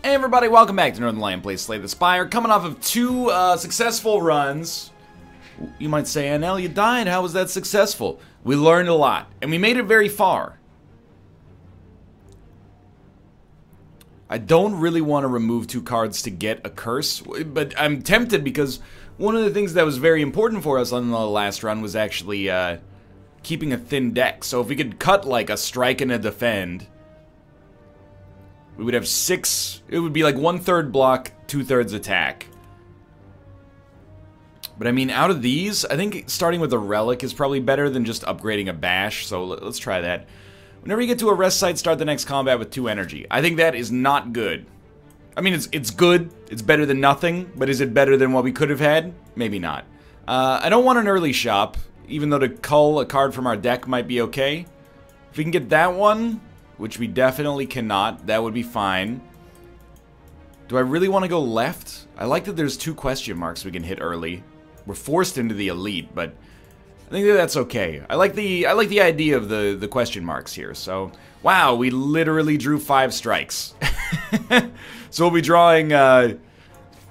Hey everybody, welcome back to Northernlion plays Slay the Spire. Coming off of two successful runs. You might say, Anel, you died. How was that successful? We learned a lot, and we made it very far. I don't really want to remove two cards to get a curse, but I'm tempted because one of the things that was very important for us on the last run was actually keeping a thin deck. So if we could cut like a strike and a defend, we would have 6, it would be like 1/3 block, 2/3 attack. But I mean, out of these, I think starting with a relic is probably better than just upgrading a bash, so let's try that. Whenever you get to a rest site, start the next combat with 2 energy. I think that is not good. I mean, it's good, it's better than nothing, but is it better than what we could have had? Maybe not. I don't want an early shop, even though to cull a card from our deck might be okay. If we can get that one, which we definitely cannot, that would be fine. Do I really want to go left? I like that there's 2 question marks we can hit early. We're forced into the elite, but I think that that's okay. I like the idea of the question marks here. So, wow, we literally drew 5 strikes. So we'll be drawing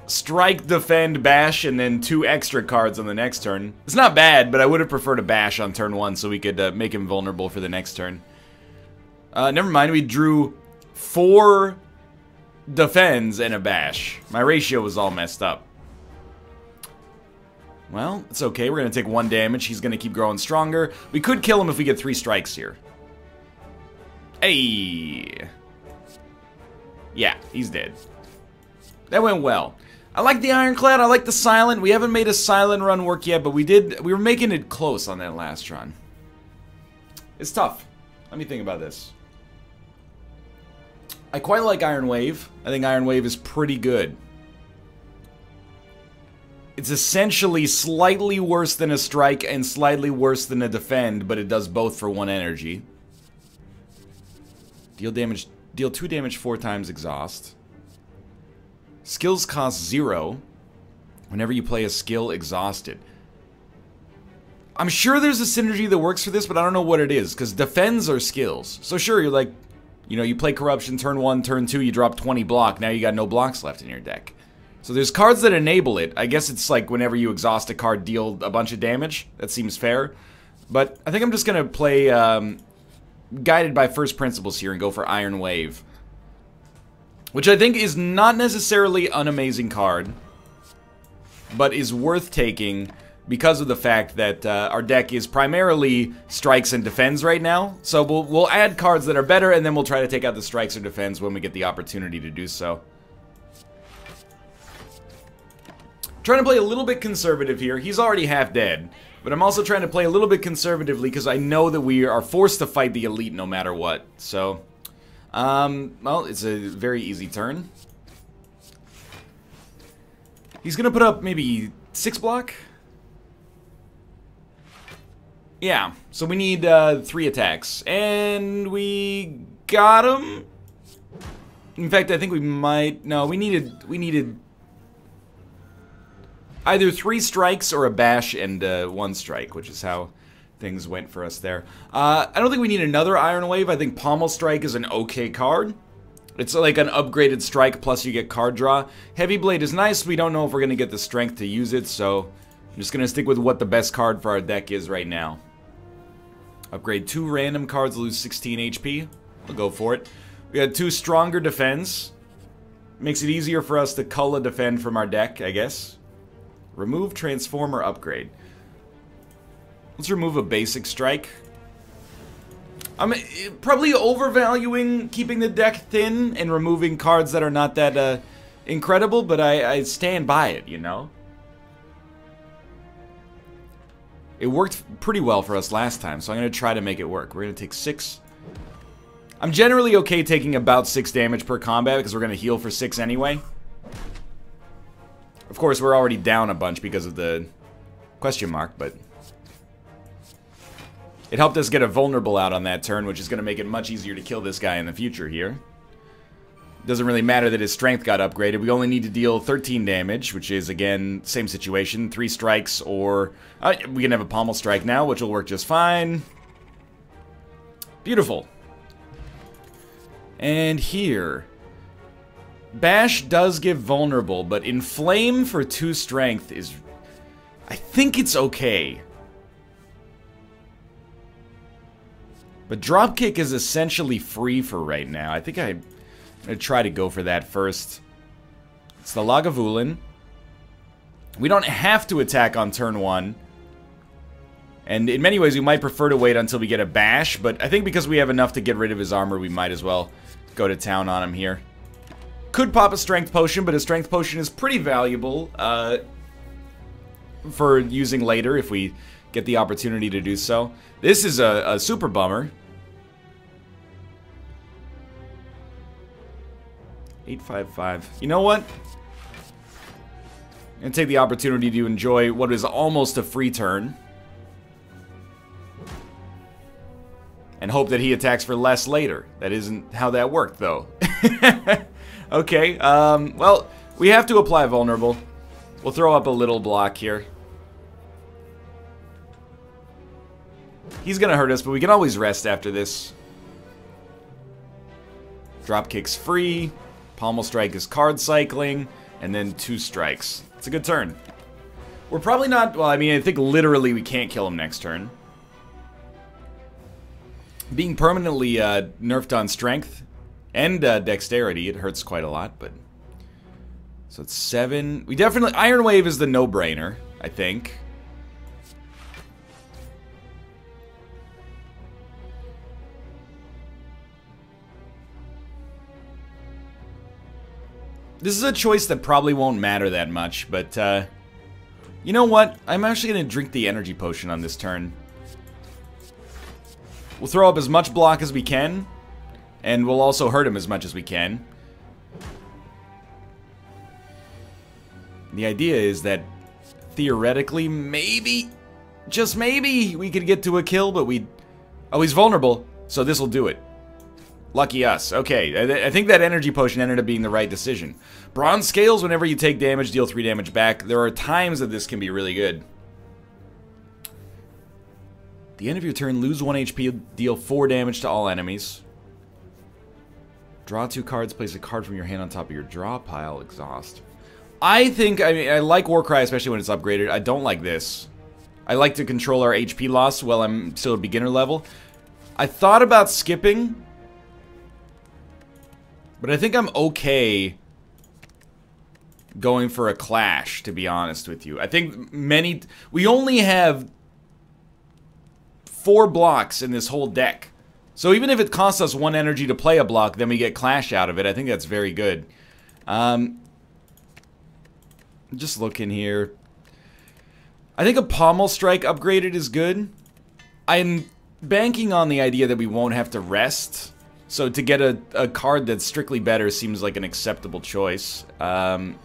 strike, defend, bash, and then 2 extra cards on the next turn. It's not bad, but I would have preferred a bash on turn 1 so we could make him vulnerable for the next turn. Never mind, we drew 4 defends and a bash. My ratio was all messed up. Well, it's okay. We're going to take 1 damage. He's going to keep growing stronger. We could kill him if we get 3 strikes here. Hey! Yeah, he's dead. That went well. I like the Ironclad. I like the Silent. We haven't made a Silent run work yet, but we were making it close on that last run. It's tough. Let me think about this. I quite like Iron Wave. I think Iron Wave is pretty good. It's essentially slightly worse than a strike and slightly worse than a defend, but it does both for 1 energy. Deal 2 damage 4 times exhaust. Skills cost 0 whenever you play a skill exhausted. I'm sure there's a synergy that works for this, but I don't know what it is, because defends are skills. So sure, you're like, you know, you play Corruption turn 1, turn 2, you drop 20 block, now you got no blocks left in your deck. So there's cards that enable it. I guess it's like whenever you exhaust a card, deal a bunch of damage. That seems fair. But I think I'm just going to play guided by first principles here and go for Iron Wave. Which I think is not necessarily an amazing card, but is worth taking because of the fact that our deck is primarily strikes and defends right now. So we'll add cards that are better, and then we'll try to take out the strikes or defends when we get the opportunity to do so. Trying to play a little bit conservative here. He's already half dead, but I'm also trying to play a little bit conservatively because I know that we are forced to fight the elite no matter what. So, well, it's a very easy turn. He's gonna put up maybe 6 block? Yeah, so we need 3 attacks, and we got him. In fact, I think we might, no, we needed either 3 strikes or a bash and 1 strike, which is how things went for us there. I don't think we need another Iron Wave. I think Pommel Strike is an okay card. It's like an upgraded strike, plus you get card draw. Heavy Blade is nice. We don't know if we're going to get the strength to use it, so I'm just going to stick with what the best card for our deck is right now. Upgrade 2 random cards, lose 16 HP. We'll go for it. We had 2 stronger defense. Makes it easier for us to cull a defend from our deck, I guess. Remove, transform, or upgrade. Let's remove a basic strike. I'm probably overvaluing keeping the deck thin and removing cards that are not that incredible, but I stand by it, you know? It worked pretty well for us last time, so I'm going to try to make it work. We're going to take 6. I'm generally okay taking about 6 damage per combat because we're going to heal for 6 anyway. Of course, we're already down a bunch because of the question mark, but it helped us get a vulnerable out on that turn, which is going to make it much easier to kill this guy in the future here. Doesn't really matter that his strength got upgraded. We only need to deal 13 damage, which is, again, same situation. 3 strikes, or we can have a Pommel Strike now, which will work just fine. Beautiful. And here, Bash does give vulnerable, but Inflame for 2 strength is... I think it's okay. But Dropkick is essentially free for right now. I think I'm going to try to go for that first. It's the Lagavulin. We don't have to attack on turn 1. And in many ways, we might prefer to wait until we get a Bash. But I think because we have enough to get rid of his armor, we might as well go to town on him here. Could pop a Strength Potion, but a Strength Potion is pretty valuable for using later if we get the opportunity to do so. This is a super bummer. 855. You know what? I'm going to take the opportunity to enjoy what is almost a free turn. And hope that he attacks for less later. That isn't how that worked, though. Okay, well, we have to apply vulnerable. We'll throw up a little block here. He's gonna hurt us, but we can always rest after this. Dropkick's free. Pommel Strike is card cycling. And then 2 strikes. It's a good turn. We're probably not... Well, I mean, I think literally we can't kill him next turn. Being permanently nerfed on strength and dexterity, it hurts quite a lot, but... So it's 7. We definitely... Iron Wave is the no-brainer, I think. This is a choice that probably won't matter that much, but, you know what? I'm actually going to drink the energy potion on this turn. We'll throw up as much block as we can, and we'll also hurt him as much as we can. The idea is that, theoretically, maybe, just maybe, we could get to a kill, but we... Oh, he's vulnerable, so this will do it. Lucky us. Okay, I think that energy potion ended up being the right decision. Bronze Scales, whenever you take damage, deal 3 damage back. There are times that this can be really good. At the end of your turn, lose 1 HP, deal 4 damage to all enemies. Draw 2 cards, place a card from your hand on top of your draw pile, exhaust. I think, I mean, I like Warcry, especially when it's upgraded. I don't like this. I like to control our HP loss while I'm still at beginner level. I thought about skipping... But I think I'm okay going for a clash, to be honest with you. I think we only have 4 blocks in this whole deck. So even if it costs us 1 energy to play a block, then we get clash out of it. I think that's very good. Just looking here. I think a Pommel Strike upgraded is good. I'm banking on the idea that we won't have to rest. So to get a card that's strictly better seems like an acceptable choice. We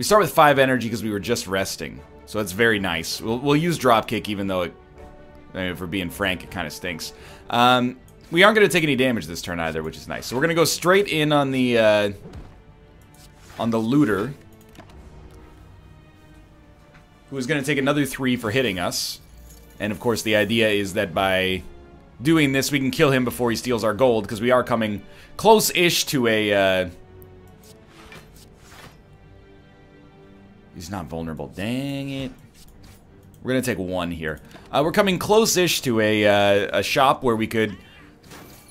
start with 5 energy because we were just resting. So that's very nice. We'll use Dropkick even though, if we're being frank, it kind of stinks. We aren't going to take any damage this turn either, which is nice. So we're going to go straight in on the Looter, who is going to take another 3 for hitting us. And of course the idea is that by doing this we can kill him before he steals our gold, because we are coming close-ish to a... He's not vulnerable. Dang it. We're going to take 1 here. We're coming close-ish to a shop where we could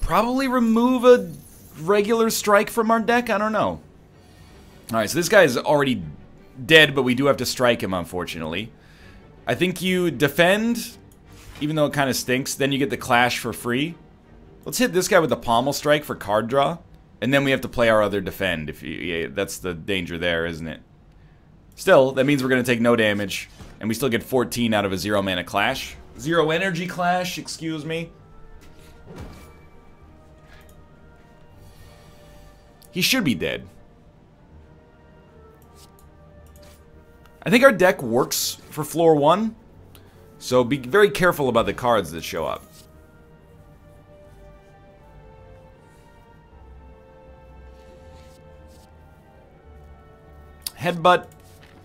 probably remove a regular strike from our deck. I don't know. Alright, so this guy is already dead, but we do have to strike him, unfortunately. I think you defend, even though it kind of stinks. Then you get the clash for free. Let's hit this guy with the Pommel Strike for card draw. And then we have to play our other defend. Yeah, that's the danger there, isn't it? Still, that means we're going to take no damage. And we still get 14 out of a 0 mana clash. 0 energy clash, excuse me. He should be dead. I think our deck works for floor 1, so be very careful about the cards that show up. Headbutt.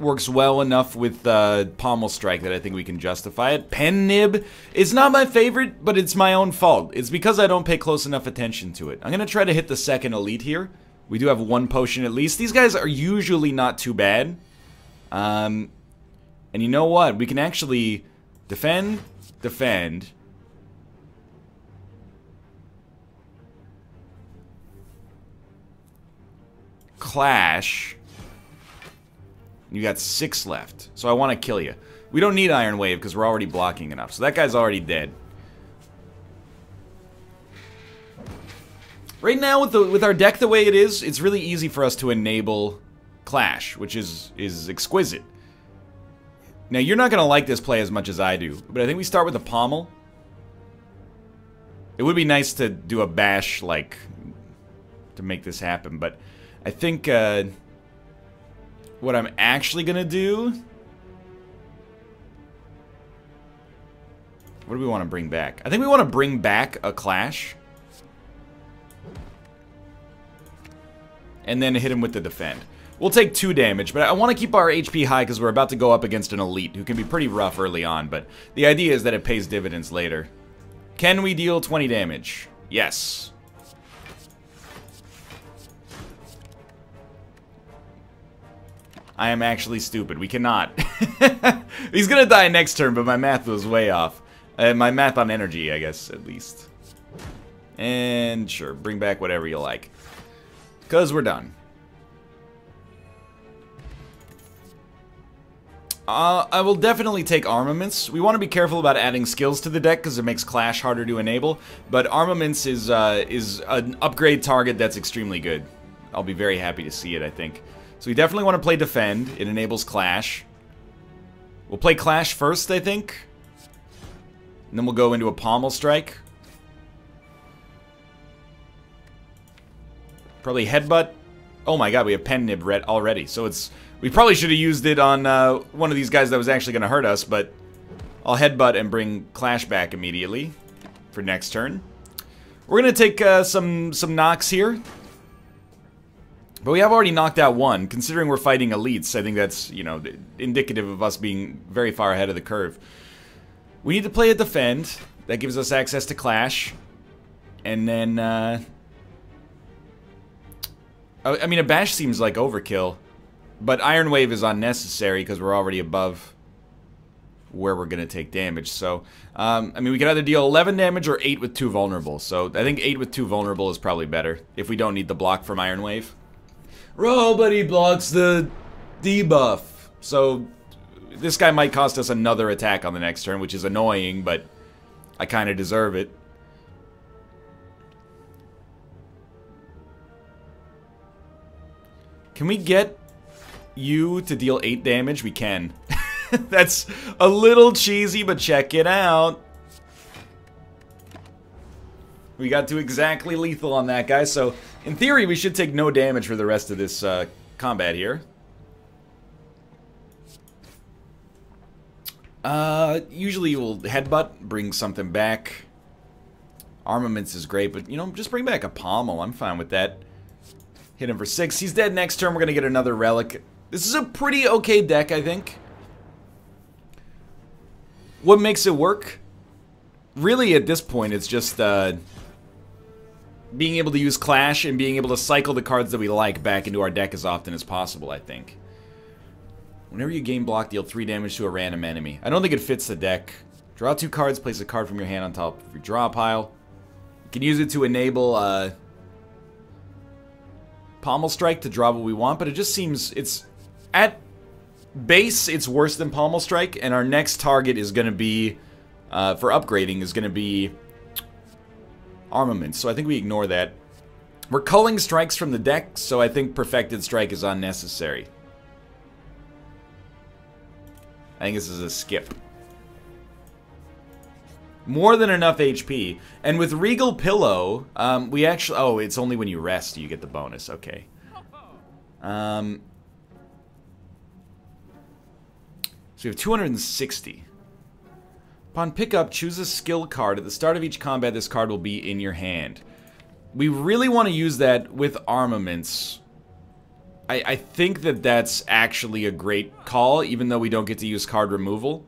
works well enough with Pommel Strike that I think we can justify it. Pen Nib is not my favorite, but it's my own fault. It's because I don't pay close enough attention to it. I'm going to try to hit the second elite here. We do have one potion at least. These guys are usually not too bad. And you know what? We can actually defend. Clash. You got 6 left. So I want to kill you. We don't need Iron Wave because we're already blocking enough. So that guy's already dead. Right now, with our deck the way it is, it's really easy for us to enable Clash, which is exquisite. Now, you're not going to like this play as much as I do, but I think we start with a Pommel. It would be nice to do a Bash, like, to make this happen, but I think what I'm actually going to do... What do we want to bring back? I think we want to bring back a Clash. And then hit him with the defend. We'll take 2 damage, but I want to keep our HP high because we're about to go up against an elite who can be pretty rough early on, but the idea is that it pays dividends later. Can we deal 20 damage? Yes. I am actually stupid. We cannot. He's gonna die next turn, but my math was way off. My math on energy, I guess, at least. And sure, bring back whatever you like. Because we're done. I will definitely take armaments. We want to be careful about adding skills to the deck because it makes Clash harder to enable. But armaments is an upgrade target that's extremely good. I'll be very happy to see it, I think. So we definitely want to play defend. It enables Clash. We'll play Clash first, I think. And then we'll go into a Pommel Strike. Probably Headbutt. Oh my god, we have Pen Nib already. So it's... We probably should have used it on one of these guys that was actually going to hurt us, but I'll Headbutt and bring Clash back immediately for next turn. We're going to take some knocks here. But we have already knocked out one. Considering we're fighting elites, I think that's, you know, indicative of us being very far ahead of the curve. We need to play a defend. That gives us access to Clash. And then... I mean, a Bash seems like overkill. But Iron Wave is unnecessary because we're already above where we're going to take damage. So, I mean, we can either deal 11 damage or 8 with 2 vulnerable. So, I think 8 with 2 vulnerable is probably better if we don't need the block from Iron Wave. Oh, but he blocks the debuff. So, this guy might cost us another attack on the next turn, which is annoying, but I kind of deserve it. Can we get you to deal 8 damage? We can. That's a little cheesy, but check it out. We got to exactly lethal on that guy, so in theory we should take no damage for the rest of this combat here. Usually you'll Headbutt, bring something back. Armaments is great, but you know, just bring back a Pommel. I'm fine with that. Hit him for 6. He's dead next turn. We're gonna get another relic. This is a pretty okay deck, I think. What makes it work? Really, at this point, it's just being able to use Clash and being able to cycle the cards that we like back into our deck as often as possible, I think. Whenever you gain block, deal 3 damage to a random enemy. I don't think it fits the deck. Draw 2 cards, place a card from your hand on top of your draw pile. You can use it to enable Pommel Strike to draw what we want, but it just seems it's... At base, it's worse than Pommel Strike, and our next target is going to be, for upgrading, is going to be armaments, so I think we ignore that. We're culling strikes from the deck, so I think Perfected Strike is unnecessary. I think this is a skip. More than enough HP. And with Regal Pillow, we actually... Oh, it's only when you rest you get the bonus. Okay. So we have 260. Upon pickup, choose a skill card. At the start of each combat, this card will be in your hand. We really want to use that with armaments. I think that that's actually a great call, even though we don't get to use card removal.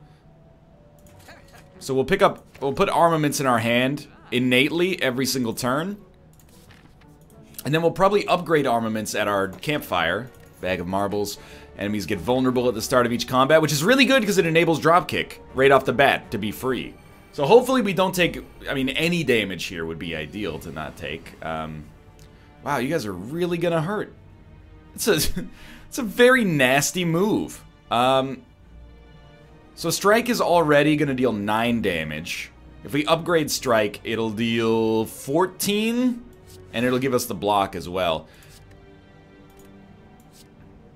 So we'll put armaments in our hand innately every single turn. And then we'll probably upgrade armaments at our campfire. Bag of marbles. Enemies get vulnerable at the start of each combat, which is really good because it enables dropkick right off the bat to be free. So hopefully we don't take, I mean, any damage here would be ideal to not take. Wow, you guys are really gonna hurt. It's a very nasty move. So Strike is already going to deal 9 damage. If we upgrade Strike, it'll deal 14, and it'll give us the block as well.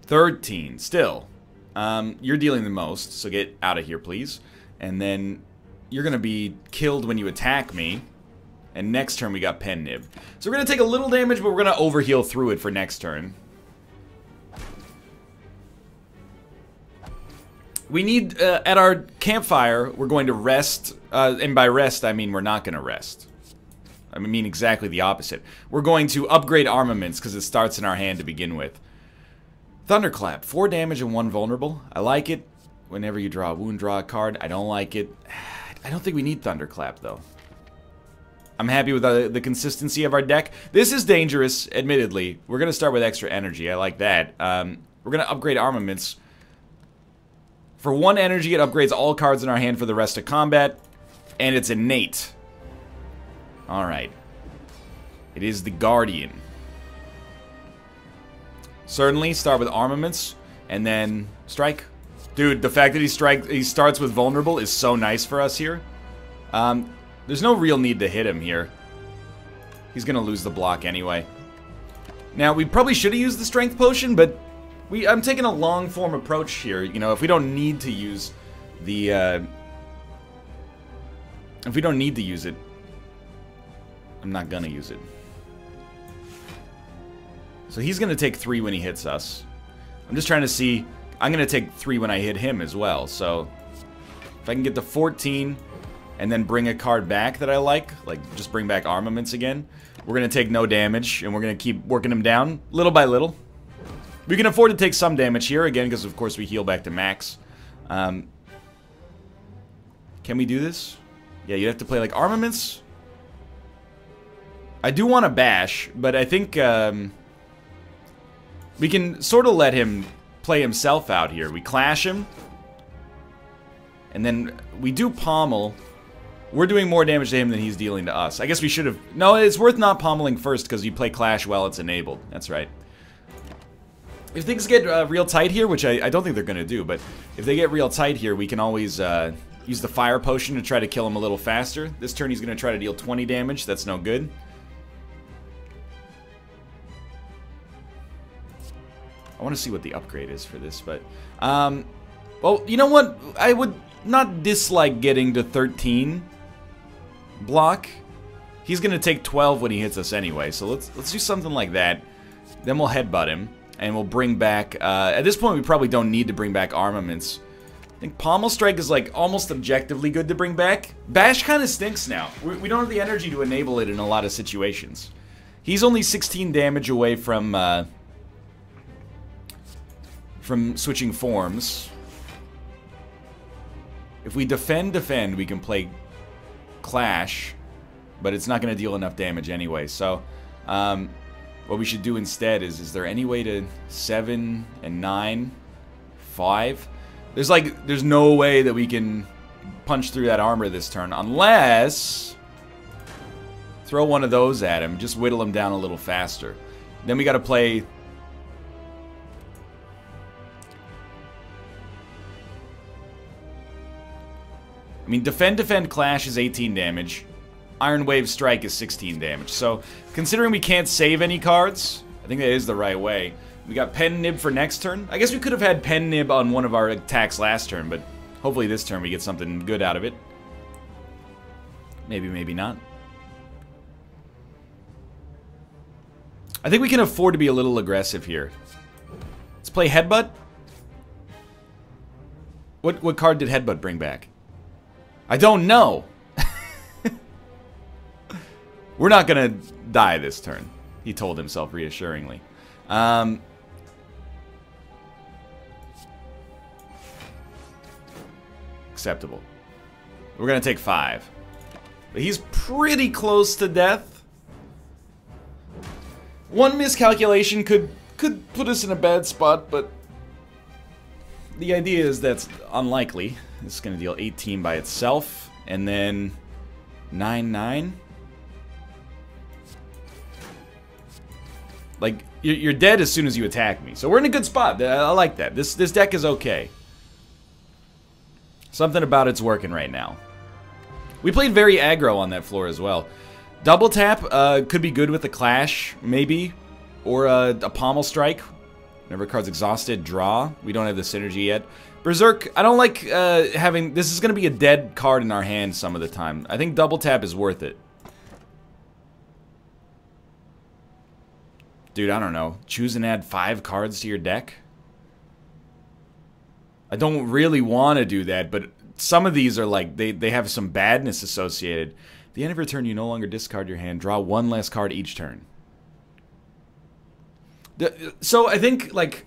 13, still. You're dealing the most, so get out of here, please. And then you're going to be killed when you attack me. And next turn we got Pen Nib. So we're going to take a little damage, but we're going to overheal through it for next turn. We need, at our campfire, we're going to rest, and by rest I mean we're not going to rest. I mean exactly the opposite. We're going to upgrade armaments because it starts in our hand to begin with. Thunderclap, 4 damage and 1 vulnerable. I like it. Whenever you draw a wound, draw a card. I don't like it. I don't think we need Thunderclap, though. I'm happy with the consistency of our deck. This is dangerous, admittedly. We're going to start with extra energy. I like that. We're going to upgrade armaments. For 1 energy, it upgrades all cards in our hand for the rest of combat, and it's innate. Alright. It is the Guardian. Certainly, start with armaments, and then strike. Dude, the fact that he starts with vulnerable is so nice for us here. There's no real need to hit him here. He's gonna lose the block anyway. Now, we probably should have used the strength potion, but I'm taking a long form approach here. You know, if we don't need to use the, if we don't need to use it, I'm not gonna use it. So he's gonna take 3 when he hits us. I'm just trying to see, I'm gonna take 3 when I hit him as well, so if I can get to 14 and then bring a card back that I like just bring back armaments again, we're gonna take no damage and we're gonna keep working him down little by little. We can afford to take some damage here, again, because of course we heal back to max. Can we do this? Yeah, you have to play, like, armaments. I do want to bash, but I think we can sort of let him play himself out here. We clash him, and then we do pommel. We're doing more damage to him than he's dealing to us. I guess we should have... No, it's worth not pommeling first, because you play clash while it's enabled. That's right. If things get real tight here, which I don't think they're going to do, but if they get real tight here, we can always use the fire potion to try to kill him a little faster. This turn he's going to try to deal 20 damage. That's no good. I want to see what the upgrade is for this, but... well, you know what? I would not dislike getting to 13 block. He's going to take 12 when he hits us anyway, so let's do something like that. Then we'll headbutt him. And we'll bring back, at this point we probably don't need to bring back armaments. I think Pommel Strike is like almost objectively good to bring back. Bash kind of stinks now. We don't have the energy to enable it in a lot of situations. He's only 16 damage away from switching forms. If we defend, we can play Clash, but it's not going to deal enough damage anyway, so... what we should do instead is there any way to 7 and 9, 5? There's no way that we can punch through that armor this turn, unless throw one of those at him, just whittle him down a little faster. Then we got to play. I mean, defend, clash is 18 damage. Iron Wave Strike is 16 damage. So, considering we can't save any cards, I think that is the right way. We got Pen Nib for next turn. I guess we could have had Pen Nib on one of our attacks last turn, but hopefully this turn we get something good out of it. Maybe, maybe not. I think we can afford to be a little aggressive here. Let's play Headbutt. What card did Headbutt bring back? I don't know. We're not gonna die this turn, he told himself reassuringly. acceptable. We're gonna take 5. But he's pretty close to death. One miscalculation could put us in a bad spot, but the idea is that's unlikely. It's gonna deal 18 by itself, and then 9/9. Like, you're dead as soon as you attack me. So we're in a good spot. I like that. This deck is okay. Something about it's working right now. We played very aggro on that floor as well. Double tap could be good with a clash, maybe. Or a pommel strike. Whenever a card's exhausted, draw. We don't have the synergy yet. Berserk, I don't like having... This is going to be a dead card in our hand some of the time. I think double tap is worth it. Dude, I don't know. Choose and add 5 cards to your deck? I don't really want to do that, but some of these are like, they have some badness associated. At the end of your turn, you no longer discard your hand. Draw 1 less card each turn. So I think, like,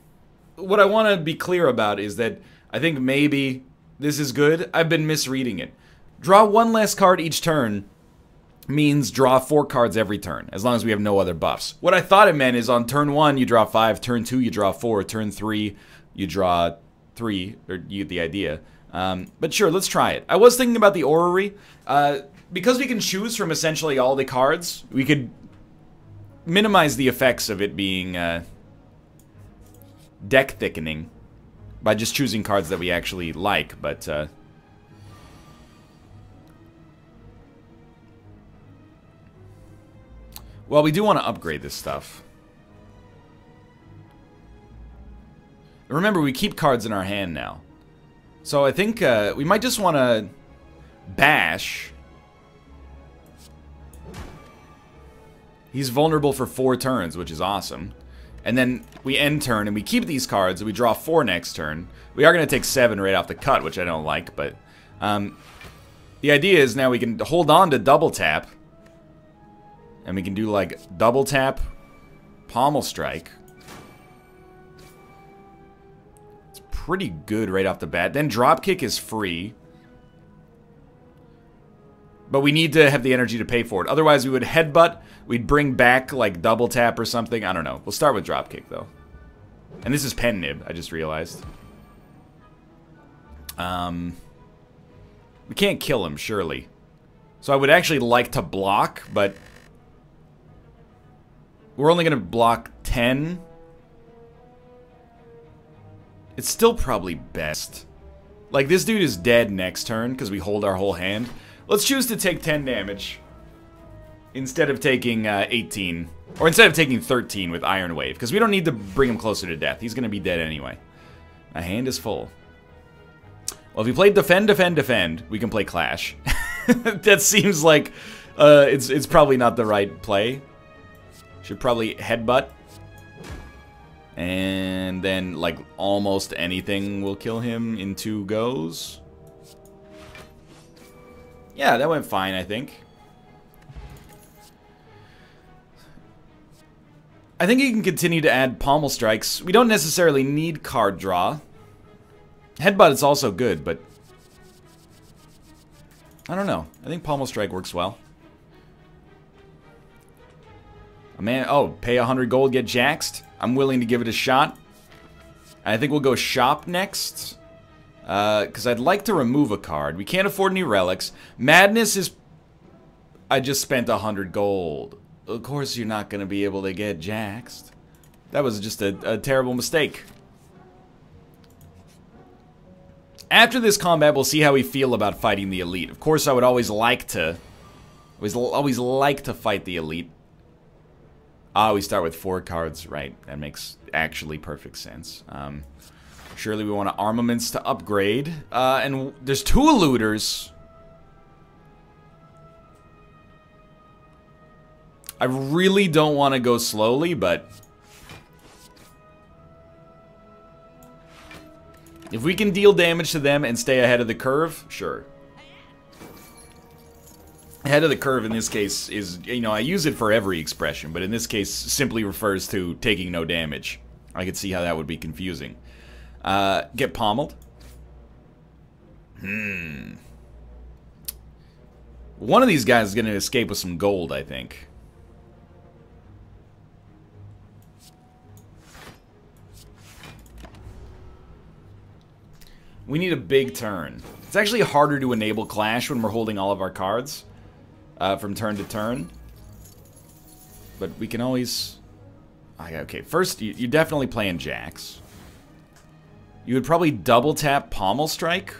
what I want to be clear about is that I think maybe this is good. I've been misreading it. Draw 1 less card each turn means draw 4 cards every turn, as long as we have no other buffs. What I thought it meant is on turn 1, you draw 5, turn 2, you draw 4, turn 3, you draw 3, or you get the idea. But sure, let's try it. I was thinking about the orrery. Because we can choose from essentially all the cards, we could minimize the effects of it being deck thickening by just choosing cards that we actually like, but... Well, we do want to upgrade this stuff. Remember, we keep cards in our hand now. So I think we might just want to bash. He's vulnerable for 4 turns, which is awesome. And then we end turn and we keep these cards and we draw 4 next turn. We are going to take 7 right off the cut, which I don't like, but the idea is now we can hold on to double tap. And we can do, like, double tap, pommel strike. It's pretty good right off the bat. Then drop kick is free. But we need to have the energy to pay for it. Otherwise, we would headbutt. We'd bring back, like, double tap or something. I don't know. We'll start with drop kick, though. And this is pen nib, I just realized. We can't kill him, surely. So I would actually like to block, but... We're only going to block 10. It's still probably best. Like, this dude is dead next turn because we hold our whole hand. Let's choose to take 10 damage instead of taking 18. Or instead of taking 13 with Iron Wave, because we don't need to bring him closer to death. He's going to be dead anyway. My hand is full. Well, if we play defend, defend, defend, we can play Clash. That seems like it's probably not the right play. Should probably headbutt. And then, like, almost anything will kill him in 2 goes. Yeah, that went fine, I think. I think you can continue to add pommel strikes. We don't necessarily need card draw. Headbutt is also good, but... I don't know. I think pommel strike works well. A man... Oh, pay 100 gold, get jaxed. I'm willing to give it a shot. I think we'll go shop next. Because I'd like to remove a card. We can't afford any relics. Madness is... I just spent 100 gold. Of course you're not going to be able to get jaxed. That was just a terrible mistake. After this combat, we'll see how we feel about fighting the elite. Of course, I would always like to... Always like to fight the elite. Ah, we start with 4 cards. Right, that makes actually perfect sense. Surely we want armaments to upgrade. And there's 2 eluders. I really don't want to go slowly, but... if we can deal damage to them and stay ahead of the curve, sure. Ahead of the curve in this case is, you know, I use it for every expression, but in this case simply refers to taking no damage. I could see how that would be confusing. Get pommeled. One of these guys is going to escape with some gold, I think. We need a big turn. It's actually harder to enable Clash when we're holding all of our cards from turn to turn. But we can always... Okay, first, you're definitely playing Jacks. You would probably double tap Pommel Strike.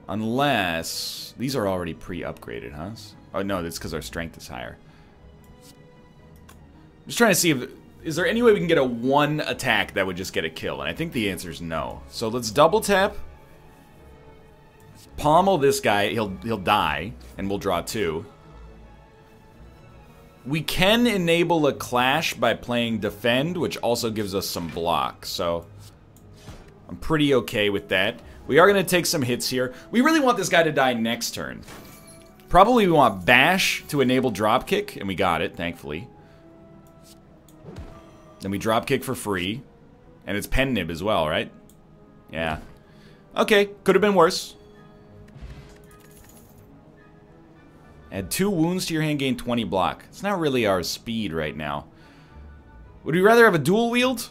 Unless... These are already pre-upgraded, huh? Oh, no, that's because our strength is higher. I'm just trying to see if... Is there any way we can get a one attack that would just get a kill? And I think the answer is no. So let's double tap. Pommel this guy. He'll die. And we'll draw 2. We can enable a Clash by playing Defend, which also gives us some block. So I'm pretty okay with that. We are going to take some hits here. We really want this guy to die next turn. Probably we want Bash to enable Dropkick. And we got it, thankfully. Then we Dropkick for free. And it's Pen Nib as well, right? Yeah. Okay, could have been worse. Add 2 wounds to your hand, gain 20 block. It's not really our speed right now. Would we rather have a dual wield?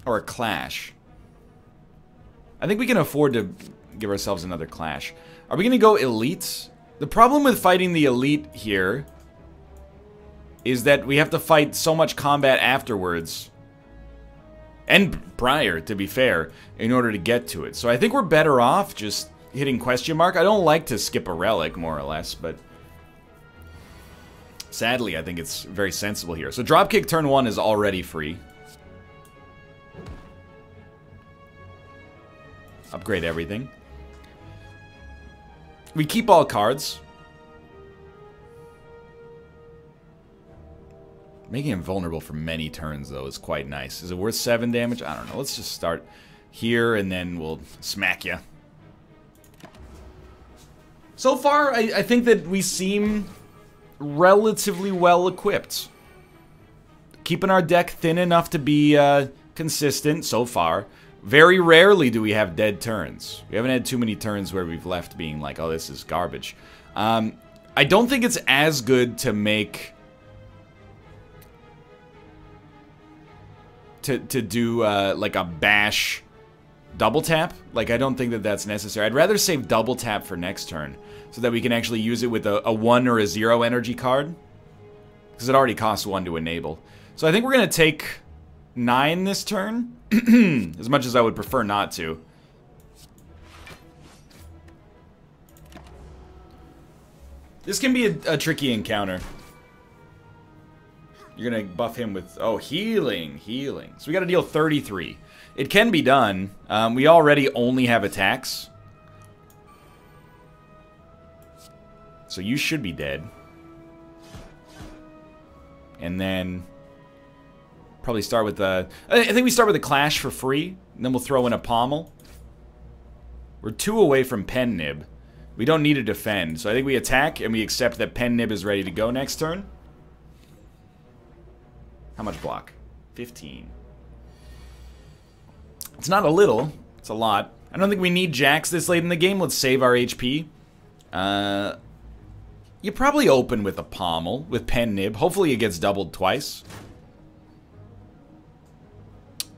Or a Clash? I think we can afford to give ourselves another Clash. Are we going to go Elite? The problem with fighting the Elite here is that we have to fight so much combat afterwards. And prior, to be fair, in order to get to it. So I think we're better off just hitting question mark. I don't like to skip a relic, more or less, but sadly, I think it's very sensible here. So Dropkick turn 1 is already free. Upgrade everything. We keep all cards. Making him vulnerable for many turns, though, is quite nice. Is it worth 7 damage? I don't know. Let's just start here, and then we'll smack you. So far, I think that we seem relatively well equipped. Keeping our deck thin enough to be consistent so far. Very rarely do we have dead turns. We haven't had too many turns where we've left being like, oh, this is garbage. I don't think it's as good to make... To do like a Bash double tap. Like, I don't think that that's necessary. I'd rather save double tap for next turn so that we can actually use it with a 1 or a 0 energy card, because it already costs 1 to enable. So I think we're gonna take 9 this turn, as much as I would prefer not to. This can be a tricky encounter. You're going to buff him with... Oh, healing. Healing. So we got to deal 33. It can be done. We already only have attacks. So you should be dead. And then... Probably start with the... I think we start with a Clash for free. And then we'll throw in a Pommel. We're 2 away from Pen Nib. We don't need to defend. So I think we attack and we accept that Pen Nib is ready to go next turn. How much block? 15. It's not a little. It's a lot. I don't think we need Jacks this late in the game. Let's save our HP. You probably open with a Pommel, with Pen Nib. Hopefully it gets doubled twice.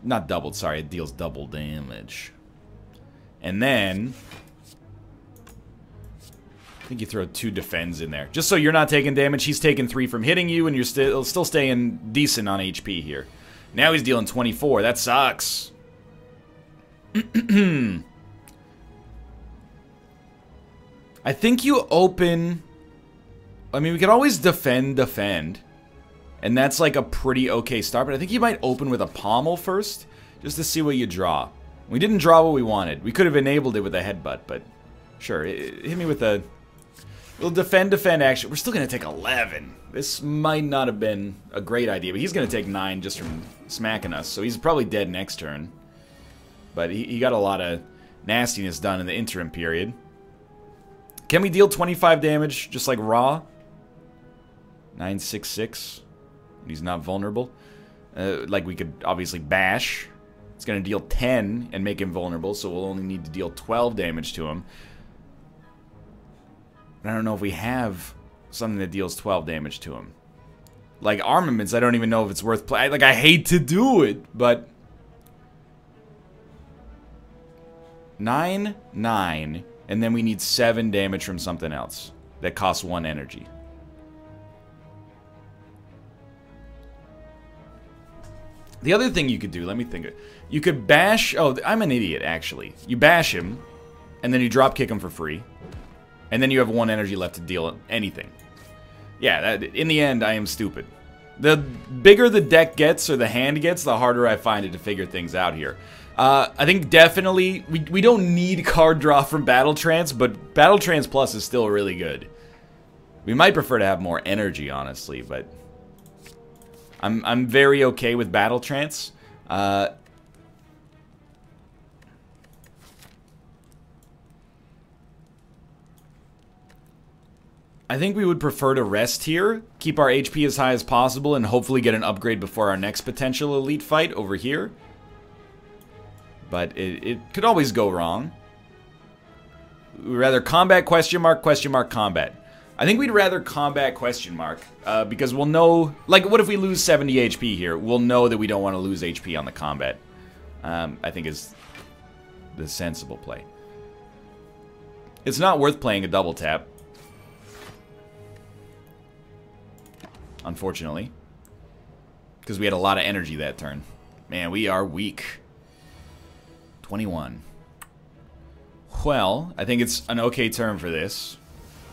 Not doubled, sorry. It deals double damage. And then... I think you throw 2 defends in there. Just so you're not taking damage. He's taking 3 from hitting you, and you're still staying decent on HP here. Now he's dealing 24. That sucks. I think you open... I mean, we could always defend. And that's like a pretty okay start. But I think you might open with a Pommel first, just to see what you draw. We didn't draw what we wanted. We could have enabled it with a headbutt, but sure. Hit me with a... We'll defend action. We're still going to take 11. This might not have been a great idea, but he's going to take 9 just from smacking us. So he's probably dead next turn. But he got a lot of nastiness done in the interim period. Can we deal 25 damage just like raw? 966. He's not vulnerable. Like, we could obviously bash. It's going to deal 10 and make him vulnerable, so we'll only need to deal 12 damage to him. And I don't know if we have something that deals 12 damage to him. Like, armaments, I don't even know if it's worth playing. Like, I hate to do it, but... 9, 9, and then we need 7 damage from something else that costs 1 energy. The other thing you could do, let me think. You could bash... Oh, I'm an idiot, actually. You bash him, and then you drop kick him for free. And then you have 1 energy left to deal anything. Yeah, in the end, I am stupid. The bigger the deck gets, or the hand gets, the harder I find it to figure things out here. I think definitely, we don't need card draw from Battle Trance, but Battle Trance Plus is still really good. We might prefer to have more energy, honestly, but... I'm very okay with Battle Trance. I think we would prefer to rest here, keep our HP as high as possible, and hopefully get an upgrade before our next potential elite fight over here. But it could always go wrong. We'd rather combat, question mark, combat. I think we'd rather combat, question mark, because we'll know... Like, what if we lose 70 HP here? We'll know that we don't want to lose HP on the combat. I think is the sensible play. It's not worth playing a double tap. Unfortunately. Because we had a lot of energy that turn. Man, we are weak. 21. Well, I think it's an okay turn for this.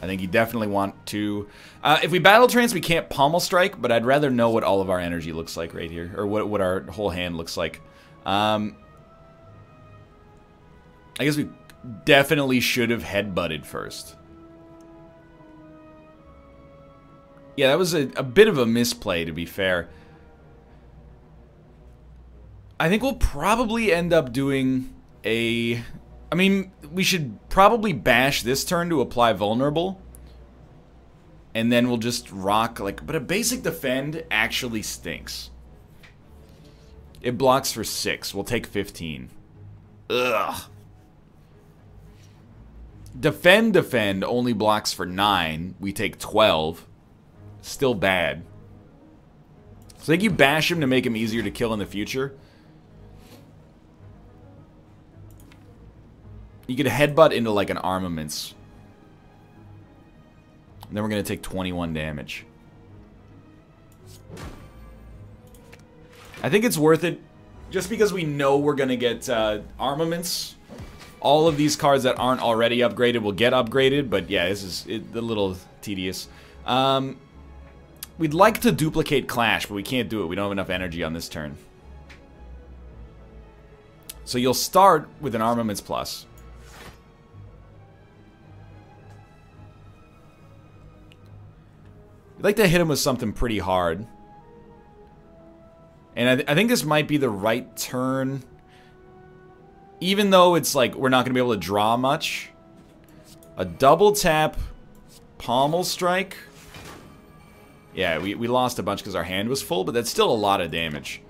I think you definitely want to... if we Battle Trance, we can't Pommel Strike, but I'd rather know what all of our energy looks like right here. Or what our whole hand looks like. I guess we definitely should have headbutted first. Yeah, that was a bit of a misplay, to be fair. I think we'll probably end up doing a... I mean, we should probably bash this turn to apply vulnerable. And then we'll just rock, like... But a basic defend actually stinks. It blocks for 6. We'll take 15. Ugh. Defend only blocks for 9. We take 12. Still bad. So I think you bash him to make him easier to kill in the future. You could headbutt into like an armaments. And then we're going to take 21 damage. I think it's worth it just because we know we're going to get armaments. All of these cards that aren't already upgraded will get upgraded, but yeah, this is a little tedious. We'd like to duplicate Clash, but we can't do it. We don't have enough energy on this turn. So you'll start with an Armaments Plus. You'd like to hit him with something pretty hard. And I think this might be the right turn. Even though it's like we're not going to be able to draw much. A double tap Pommel Strike. Yeah, we lost a bunch because our hand was full, but that's still a lot of damage.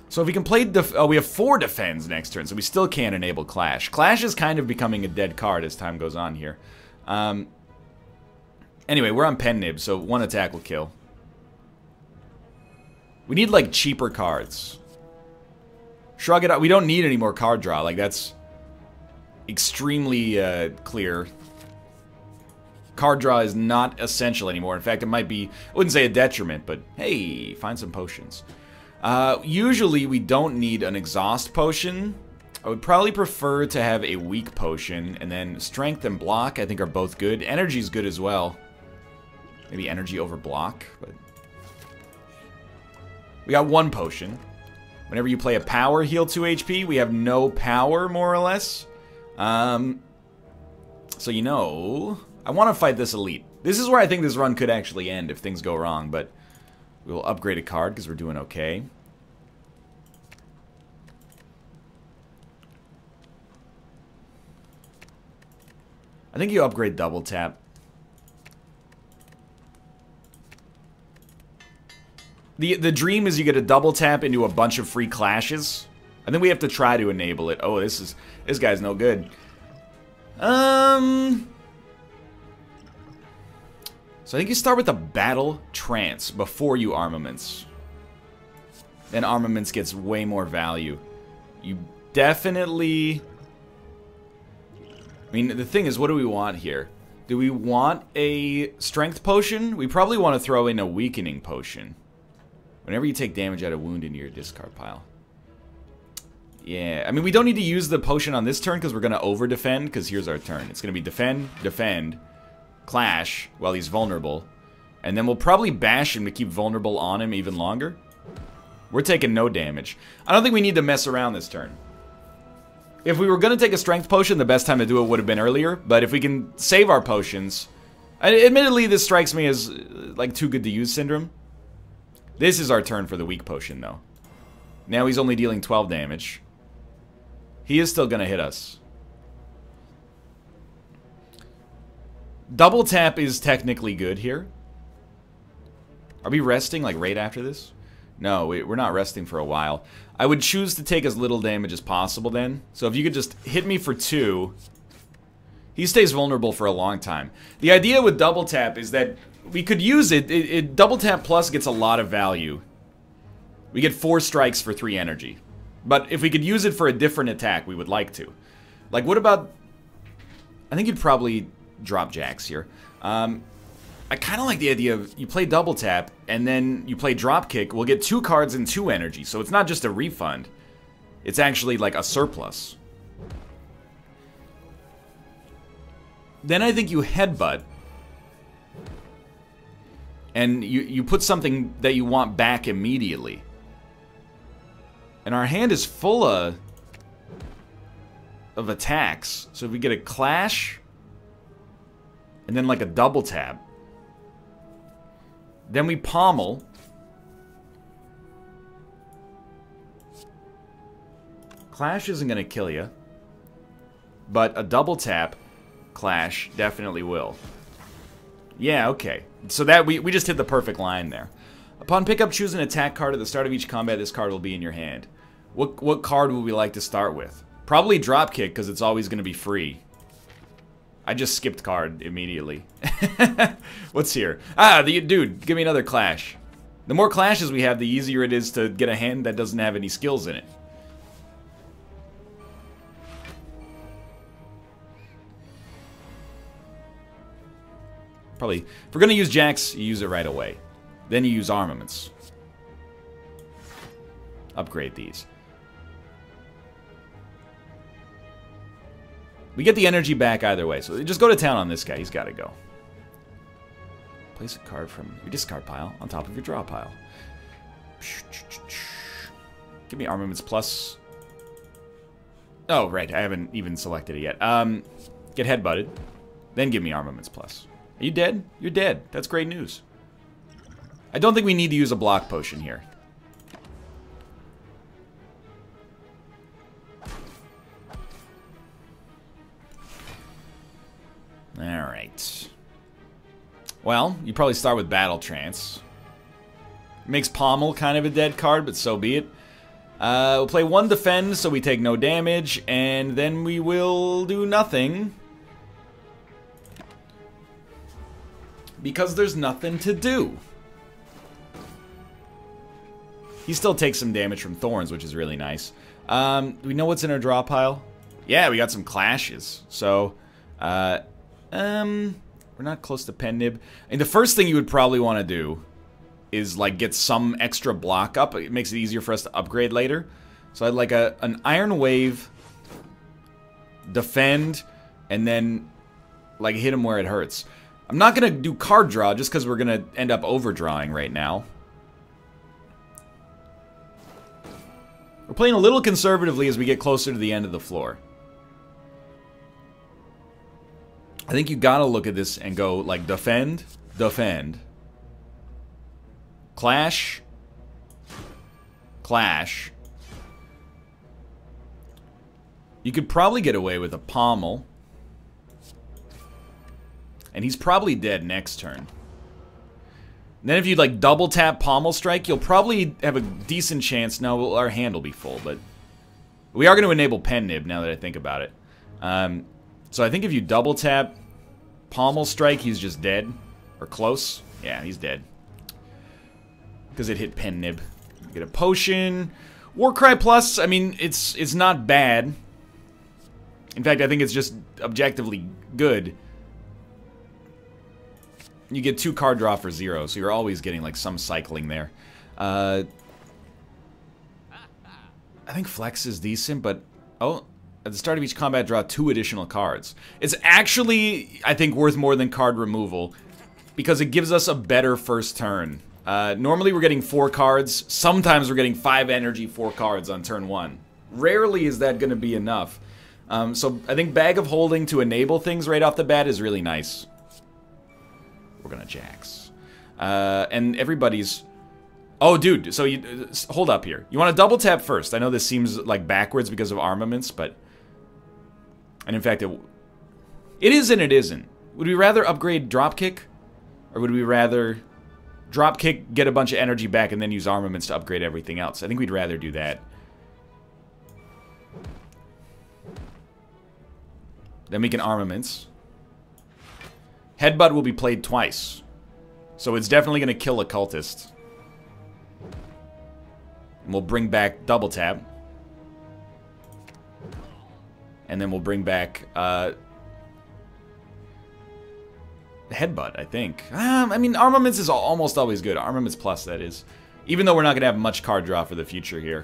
So if we can play... we have 4 defends next turn, so we still can't enable Clash. Clash is kind of becoming a dead card as time goes on here. Anyway, we're on Pen Nib, so 1 attack will kill. We need, like, cheaper cards. Shrug it out. We don't need any more card draw. Like, that's extremely clear. Card draw is not essential anymore. In fact, it might be, I wouldn't say a detriment, but hey, find some potions. Usually, we don't need an exhaust potion. I would probably prefer to have a weak potion, and then strength and block, I think, are both good. Energy is good as well. Maybe energy over block, but... We got 1 potion. Whenever you play a power, heal 2 HP. We have no power, more or less. So, you know... I want to fight this elite. This is where I think this run could actually end if things go wrong, but we will upgrade a card because we're doing okay. I think you upgrade double tap. The dream is you get a double tap into a bunch of free clashes. I think we have to try to enable it. Oh, this guy's no good. So I think you start with a battle trance before you armaments. Then armaments gets way more value. You definitely... I mean, the thing is, what do we want here? Do we want a strength potion? We probably want to throw in a weakening potion. Whenever you take damage, add a wound into your discard pile. Yeah, I mean, we don't need to use the potion on this turn because we're going to over-defend, because here's our turn. It's going to be defend, defend, clash while he's vulnerable. And then we'll probably bash him to keep vulnerable on him even longer. We're taking no damage. I don't think we need to mess around this turn. If we were going to take a strength potion, the best time to do it would have been earlier. But if we can save our potions... Admittedly, this strikes me as like too good to use syndrome. This is our turn for the weak potion, though. Now he's only dealing 12 damage. He is still going to hit us. Double tap is technically good here. Are we resting like right after this? No, we're not resting for a while. I would choose to take as little damage as possible then. So if you could just hit me for 2... He stays vulnerable for a long time. The idea with double tap is that we could use it. Double tap plus gets a lot of value. We get 4 strikes for 3 energy. But if we could use it for a different attack, we would like to. Like, what about... I think you'd probably drop jacks here. I kind of like the idea of you play double tap, and then you play drop kick. We'll get 2 cards and 2 energy, so it's not just a refund. It's actually like a surplus. Then I think you headbutt. And you put something that you want back immediately. And our hand is full of attacks. So if we get a clash, and then like a double tap, then we pommel. Clash isn't going to kill you. But a double tap clash definitely will. Yeah, okay. So that we just hit the perfect line there. Upon pickup, choose an attack card at the start of each combat. This card will be in your hand. What card would we like to start with? Probably dropkick, because it's always going to be free. I just skipped card immediately. What's here? Ah, dude, give me another clash. The more clashes we have, the easier it is to get a hand that doesn't have any skills in it. Probably, if we're going to use jacks, you use it right away. Then you use armaments. Upgrade these. We get the energy back either way, so just go to town on this guy. He's got to go. Place a card from your discard pile on top of your draw pile. Give me armaments plus. Oh, right. I haven't even selected it yet. Get headbutted. Then give me armaments plus. Are you dead? You're dead. That's great news. I don't think we need to use a block potion here. Alright. Well, you probably start with Battle Trance. Makes Pommel kind of a dead card, but so be it. We'll play 1 defend, so we take no damage, and then we will do nothing. Because there's nothing to do. He still takes some damage from Thorns, which is really nice. Do we know what's in our draw pile? Yeah, we got some clashes. So, we're not close to Pen Nib. And the first thing you would probably want to do is, like, get some extra block up. It makes it easier for us to upgrade later. So I'd like an Iron Wave, defend, and then, like, hit him where it hurts. I'm not going to do card draw just because we're going to end up overdrawing right now. We're playing a little conservatively as we get closer to the end of the floor. I think you gotta look at this and go, like, defend, defend, clash, clash. You could probably get away with a pommel. And he's probably dead next turn. And then if you like double tap Pommel Strike, you'll probably have a decent chance. No, our hand will be full, but we are going to enable Pen Nib now that I think about it. So I think if you double tap Pommel Strike, he's just dead. Or close. Yeah, he's dead. Because it hit Pen Nib. Get a potion. Warcry Plus, I mean, it's not bad. In fact, I think it's just objectively good. You get 2 card draw for 0, so you're always getting like some cycling there. I think Flex is decent, but oh, at the start of each combat, draw 2 additional cards. It's actually, I think, worth more than card removal because it gives us a better first turn. Normally we're getting 4 cards. Sometimes we're getting 5 energy, 4 cards on turn 1. Rarely is that going to be enough. So I think Bag of Holding to enable things right off the bat is really nice. We're gonna Jax. And everybody's... Oh, dude, so you... hold up here. You want to double tap first. I know this seems like backwards because of armaments, but... And in fact, it is and it isn't. Would we rather upgrade Dropkick? Or would we rather Dropkick, get a bunch of energy back, and then use armaments to upgrade everything else? I think we'd rather do that. Then we can armaments. Headbutt will be played twice. So it's definitely going to kill a cultist. And we'll bring back double tap. And then we'll bring back Headbutt, I think. I mean, Armaments is almost always good. Armaments Plus, that is. Even though we're not going to have much card draw for the future here.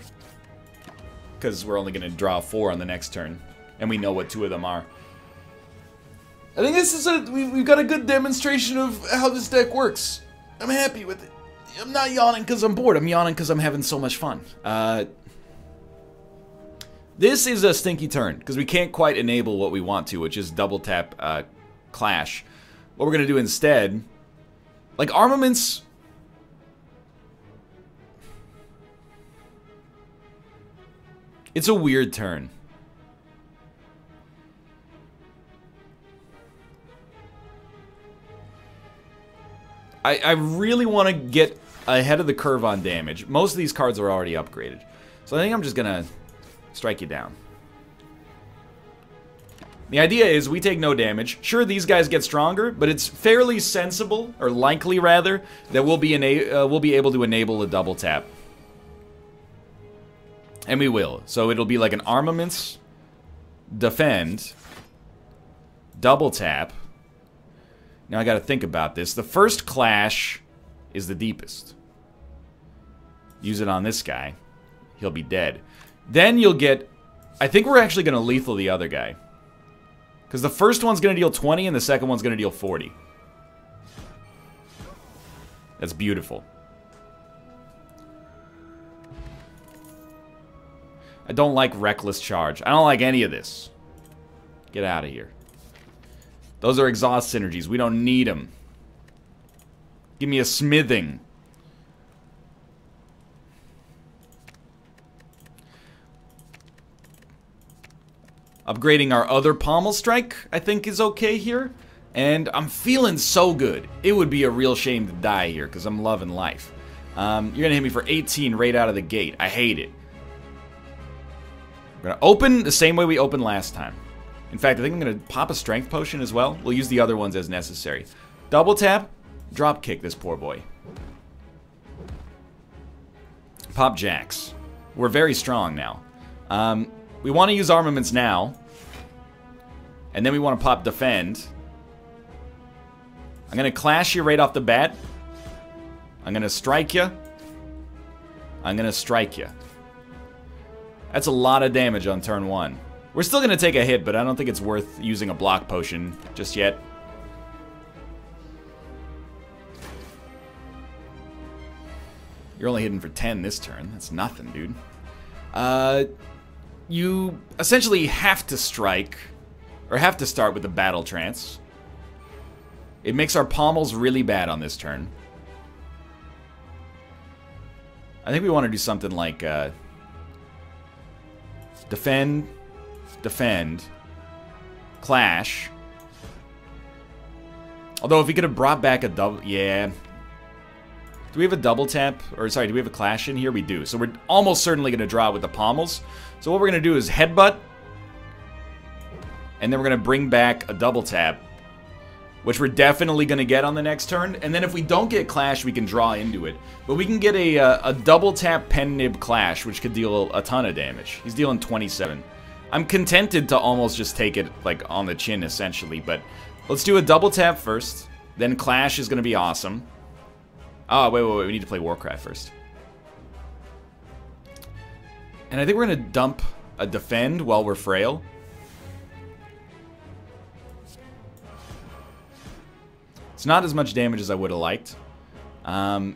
Because we're only going to draw 4 on the next turn. And we know what 2 of them are. I think this is we've got a good demonstration of how this deck works. I'm happy with it. I'm not yawning because I'm bored. I'm yawning because I'm having so much fun. This is a stinky turn because we can't quite enable what we want to, which is double tap Clash. What we're going to do instead, like Armaments... It's a weird turn. I really want to get ahead of the curve on damage. Most of these cards are already upgraded. So I think I'm just going to strike you down. The idea is we take no damage. Sure, these guys get stronger, but it's fairly sensible, or likely rather, that we'll be able to enable a double tap. And we will. So it'll be like an Armaments, Defend, double tap. Now I gotta think about this. The first Clash is the deepest. Use it on this guy. He'll be dead. Then you'll get... I think we're actually gonna lethal the other guy. Because the first one's gonna deal 20 and the second one's gonna deal 40. That's beautiful. I don't like Reckless Charge. I don't like any of this. Get out of here. Those are exhaust synergies. We don't need them. Give me a smithing. Upgrading our other Pommel Strike, I think, is okay here. And I'm feeling so good. It would be a real shame to die here, because I'm loving life. You're going to hit me for 18 right out of the gate. I hate it. We're going to open the same way we opened last time. In fact, I think I'm going to pop a Strength Potion as well. We'll use the other ones as necessary. Double tap, drop kick this poor boy. Pop Jax. We're very strong now. We want to use Armaments now. And then we want to pop Defend. I'm going to Clash you right off the bat. I'm going to strike you. I'm going to strike you. That's a lot of damage on turn 1. We're still going to take a hit, but I don't think it's worth using a block potion just yet. You're only hitting for 10 this turn. That's nothing, dude. You essentially have to strike, or have to start with the Battle Trance. It makes our pommels really bad on this turn. I think we want to do something like Defend, Defend, Clash. Although if he could have brought back a double... Yeah. Do we have a double tap? Or sorry, do we have a clash in here? We do. So we're almost certainly going to draw with the pommels. So what we're going to do is headbutt. And then we're going to bring back a double tap. Which we're definitely going to get on the next turn. And then if we don't get clash, we can draw into it. But we can get a double tap pen nib clash, which could deal a ton of damage. He's dealing 27. I'm contented to almost just take it like on the chin, essentially. But let's do a double tap first. Then clash is going to be awesome. Oh, wait. We need to play Warcraft first. And I think we're going to dump a defend while we're frail. It's not as much damage as I would have liked. You're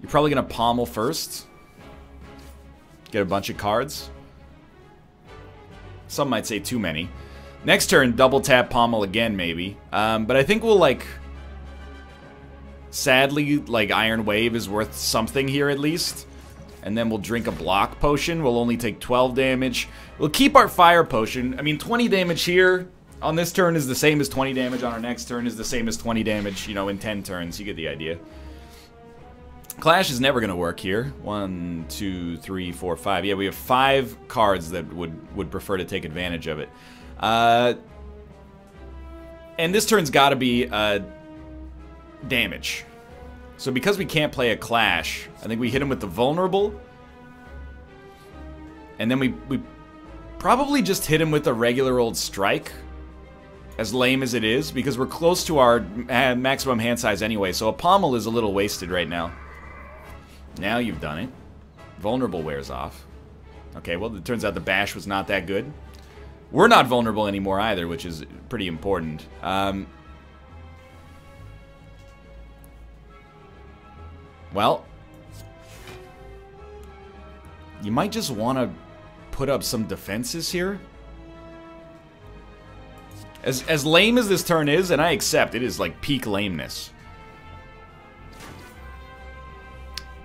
probably going to pommel first. Get a bunch of cards. Some might say too many. Next turn, double tap pommel again, maybe. But I think we'll, like... Sadly, like, Iron Wave is worth something here at least. And then we'll drink a block potion. We'll only take 12 damage. We'll keep our fire potion. I mean, 20 damage here... On this turn is the same as 20 damage. On our next turn is the same as 20 damage, you know, in 10 turns. You get the idea. Clash is never going to work here. 1, 2, 3, 4, 5. Yeah, we have 5 cards that would prefer to take advantage of it. And this turn's got to be damage. So because we can't play a Clash, I think we hit him with the Vulnerable. And then we probably just hit him with a regular old Strike. As lame as it is, because we're close to our maximum hand size anyway, so a pommel is a little wasted right now. Now you've done it. Vulnerable wears off. Okay, well, it turns out the bash was not that good. We're not vulnerable anymore either, which is pretty important. Well, you might just want to put up some defenses here. As lame as this turn is, and I accept, it is like peak lameness.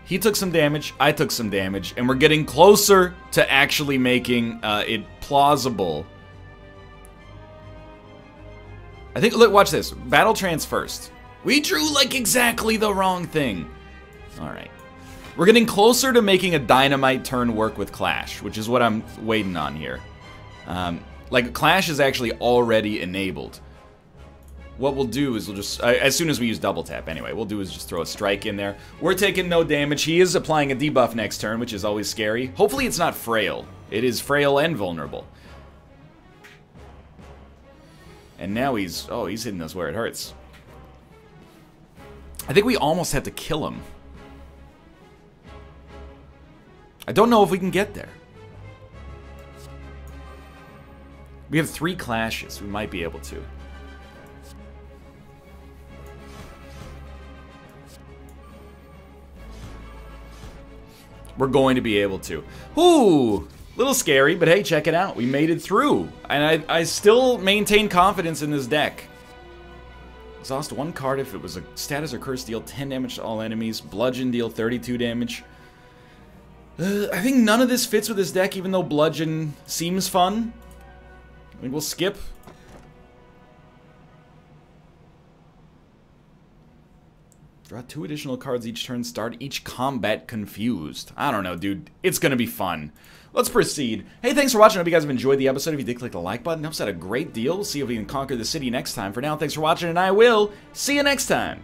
He took some damage, I took some damage, and we're getting closer to actually making it plausible. I think, look, watch this. Battle Trance first. We drew like exactly the wrong thing. Alright. We're getting closer to making a Dynamite turn work with Clash, which is what I'm waiting on here. Like, Clash is actually already enabled. What we'll do is we'll just, as soon as we use double tap anyway, we'll do is just throw a strike in there. We're taking no damage. He is applying a debuff next turn, which is always scary. Hopefully it's not frail. It is frail and vulnerable. And now he's, oh, he's hitting us where it hurts. I think we almost had to kill him. I don't know if we can get there. We have 3 clashes. We might be able to. We're going to be able to. Ooh! Little scary, but hey, check it out. We made it through. And I still maintain confidence in this deck. Exhaust 1 card if it was a status or curse, deal 10 damage to all enemies. Bludgeon, deal 32 damage. I think none of this fits with this deck, even though Bludgeon seems fun. I mean, we'll skip. Draw 2 additional cards each turn. Start each combat confused. I don't know, dude. It's gonna be fun. Let's proceed. Hey, thanks for watching. I hope you guys have enjoyed the episode. If you did, click the like button. It helps out a great deal. We'll see if we can conquer the city next time. For now, thanks for watching, and I will see you next time.